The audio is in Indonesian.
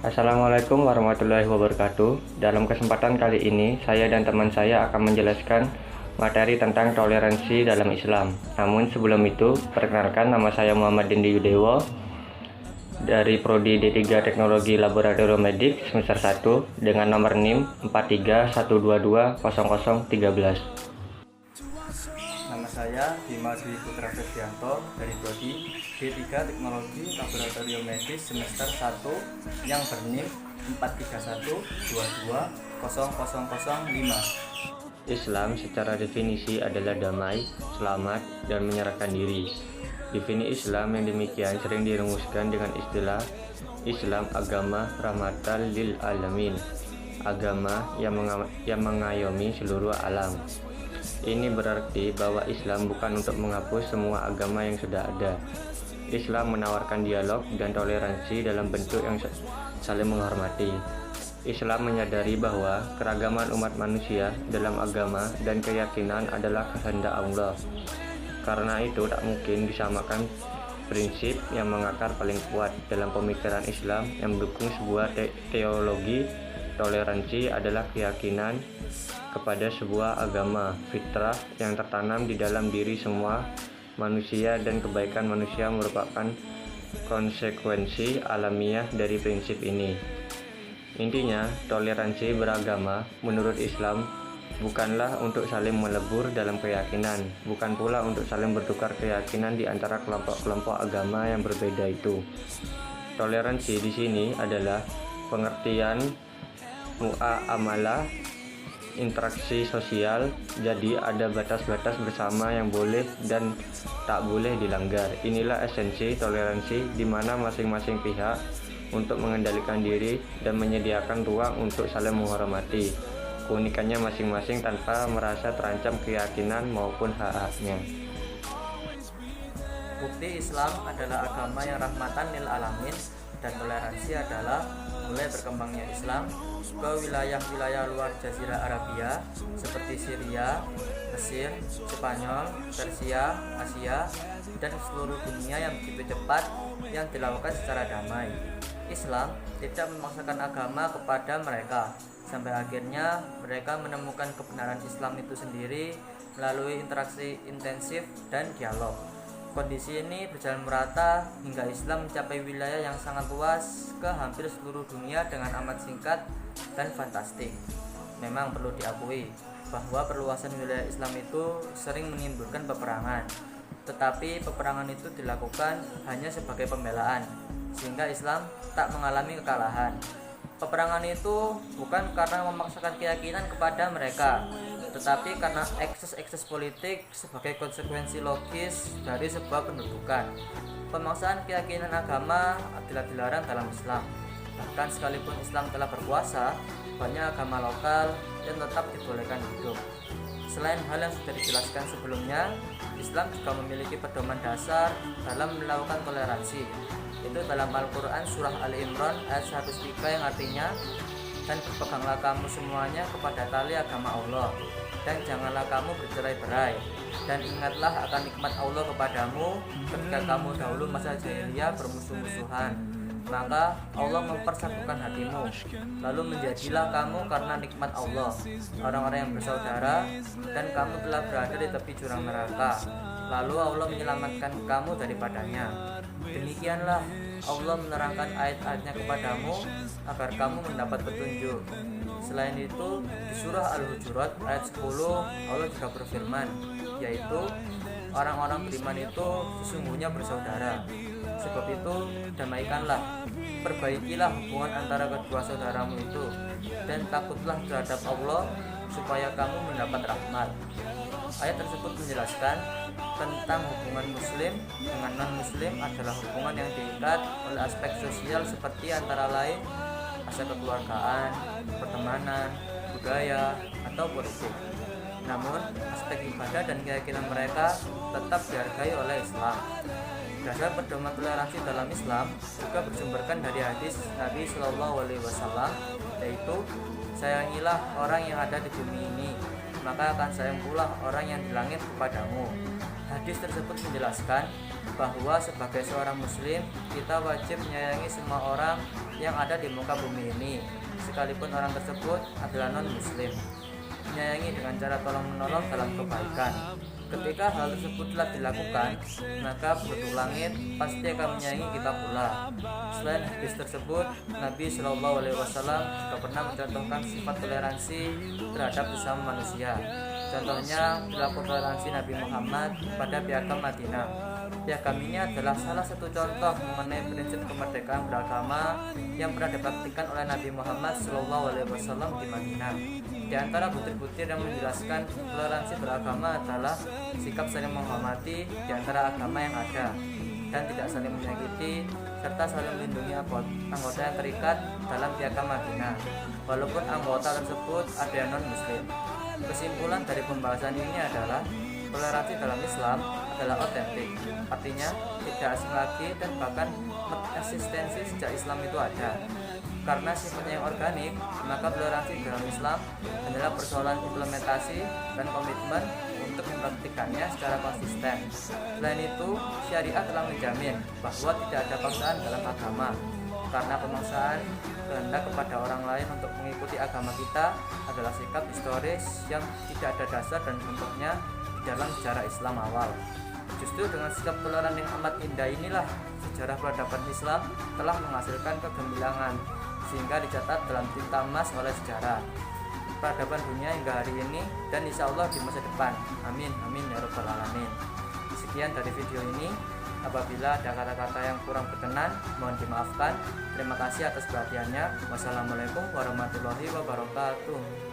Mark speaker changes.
Speaker 1: Assalamualaikum warahmatullahi wabarakatuh. Dalam kesempatan kali ini, saya dan teman saya akan menjelaskan materi tentang toleransi dalam Islam. Namun sebelum itu, perkenalkan, nama saya Muhammad Dendi Yudewo dari Prodi D3 Teknologi Laboratorium Medik semester 1 dengan nomor NIM 431220013.
Speaker 2: Nama saya Bima Dwi Putra Febrianto dari Prodi D3 Teknologi Laboratorium Medis semester 1 yang berNIM 431220005.
Speaker 1: Islam secara definisi adalah damai, selamat, dan menyerahkan diri. Definisi Islam yang demikian sering dirumuskan dengan istilah Islam agama rahmatan lil alamin, agama yang mengayomi seluruh alam. Ini berarti bahwa Islam bukan untuk menghapus semua agama yang sudah ada. Islam menawarkan dialog dan toleransi dalam bentuk yang saling menghormati. Islam menyadari bahwa keragaman umat manusia dalam agama dan keyakinan adalah kehendak Allah. Karena itu tak mungkin disamakan prinsip yang mengakar paling kuat dalam pemikiran Islam yang mendukung sebuah teologi. Toleransi adalah keyakinan kepada sebuah agama fitrah yang tertanam di dalam diri semua manusia, dan kebaikan manusia merupakan konsekuensi alamiah dari prinsip ini. Intinya, toleransi beragama menurut Islam bukanlah untuk saling melebur dalam keyakinan, bukan pula untuk saling bertukar keyakinan di antara kelompok-kelompok agama yang berbeda itu. Toleransi di sini adalah pengertian muamalah, interaksi sosial, jadi ada batas-batas bersama yang boleh dan tak boleh dilanggar. Inilah esensi toleransi, di mana masing-masing pihak untuk mengendalikan diri dan menyediakan ruang untuk saling menghormati keunikannya masing-masing tanpa merasa terancam keyakinan maupun hak-haknya.
Speaker 2: Bukti Islam adalah agama yang rahmatan lil alamin, dan toleransi adalah mulai berkembangnya Islam ke wilayah-wilayah luar Jazirah Arabia seperti Syria, Mesir, Spanyol, Persia, Asia, dan seluruh dunia yang begitu cepat yang dilakukan secara damai. Islam tidak memaksakan agama kepada mereka, sampai akhirnya mereka menemukan kebenaran Islam itu sendiri melalui interaksi intensif dan dialog. Kondisi ini berjalan merata hingga Islam mencapai wilayah yang sangat luas ke hampir seluruh dunia dengan amat singkat dan fantastik. Memang perlu diakui bahwa perluasan wilayah Islam itu sering menimbulkan peperangan, tetapi peperangan itu dilakukan hanya sebagai pembelaan, sehingga Islam tak mengalami kekalahan. Peperangan itu bukan karena memaksakan keyakinan kepada mereka, tetapi karena ekses-ekses politik sebagai konsekuensi logis dari sebuah pendudukan. Pemaksaan keyakinan agama adalah dilarang dalam Islam. Bahkan sekalipun Islam telah berkuasa, banyak agama lokal yang tetap dibolehkan hidup. Selain hal yang sudah dijelaskan sebelumnya, Islam juga memiliki pedoman dasar dalam melakukan toleransi. Itu dalam Al-Quran surah Ali Imran ayat 103 yang artinya, dan berpeganglah kamu semuanya kepada tali agama Allah, dan janganlah kamu bercerai-berai, dan ingatlah akan nikmat Allah kepadamu ketika kamu dahulu masa jahiliyah bermusuh-musuhan, maka Allah mempersatukan hatimu, lalu menjadilah kamu karena nikmat Allah orang-orang yang bersaudara, dan kamu telah berada di tepi jurang neraka, lalu Allah menyelamatkan kamu daripadanya. Demikianlah Allah menerangkan ayat-ayatnya kepadamu agar kamu mendapat petunjuk. Selain itu, di surah Al-Hujurat ayat 10 Allah juga berfirman, yaitu orang-orang beriman itu sesungguhnya bersaudara. Sebab itu damaikanlah, perbaikilah hubungan antara kedua saudaramu itu, dan takutlah terhadap Allah supaya kamu mendapat rahmat. Ayat tersebut menjelaskan tentang hubungan muslim dengan non-muslim adalah hubungan yang diikat oleh aspek sosial seperti antara lain aspek kekeluargaan, pertemanan, budaya, atau politik. Namun, aspek ibadah dan keyakinan mereka tetap dihargai oleh Islam. Dasar pedoman toleransi dalam Islam juga bersumberkan dari hadis Nabi Shallallahu Alaihi Wasallam, yaitu sayangilah orang yang ada di bumi ini, maka akan sayang pula orang yang di langit kepadamu. Hadis tersebut menjelaskan bahwa sebagai seorang muslim kita wajib menyayangi semua orang yang ada di muka bumi ini, sekalipun orang tersebut adalah non-muslim. Menyayangi dengan cara tolong-menolong dalam kebaikan. Ketika hal tersebut telah dilakukan, maka Penduduk Langit pasti akan menyayangi kita pula. Selain hadis tersebut, Nabi Shallallahu Alaihi Wasallam juga pernah mencontohkan sifat toleransi terhadap sesama manusia. Contohnya perilaku toleransi Nabi Muhammad pada Piagam Madinah. Piagam ini adalah salah satu contoh mengenai prinsip kemerdekaan beragama yang pernah dipraktikkan oleh Nabi Muhammad SAW di Madinah. Di antara butir-butir yang menjelaskan toleransi beragama adalah sikap saling menghormati di antara agama yang ada dan tidak saling menyakiti serta saling melindungi anggota yang terikat dalam Piagam Madinah, walaupun anggota tersebut ada yang non-muslim. Kesimpulan dari pembahasan ini adalah toleransi dalam Islam adalah otentik, artinya tidak asing lagi dan bahkan eksistensi sejak Islam itu ada. Karena sifatnya yang organik, maka toleransi dalam Islam adalah persoalan implementasi dan komitmen untuk mempraktikannya secara konsisten. Selain itu, syariat telah menjamin bahwa tidak ada paksaan dalam agama, karena pemaksaan kehendak kepada orang lain untuk mengikuti agama kita adalah sikap historis yang tidak ada dasar dan bentuknya di dalam sejarah Islam awal. Justru dengan sikap toleran yang amat indah inilah sejarah peradaban Islam telah menghasilkan kegemilangan sehingga dicatat dalam tinta emas oleh sejarah peradaban dunia hingga hari ini dan insya Allah di masa depan. Amin, amin ya rabbal alamin. Sekian dari video ini. Apabila ada kata-kata yang kurang berkenan, mohon dimaafkan. Terima kasih atas perhatiannya. Wassalamualaikum warahmatullahi wabarakatuh.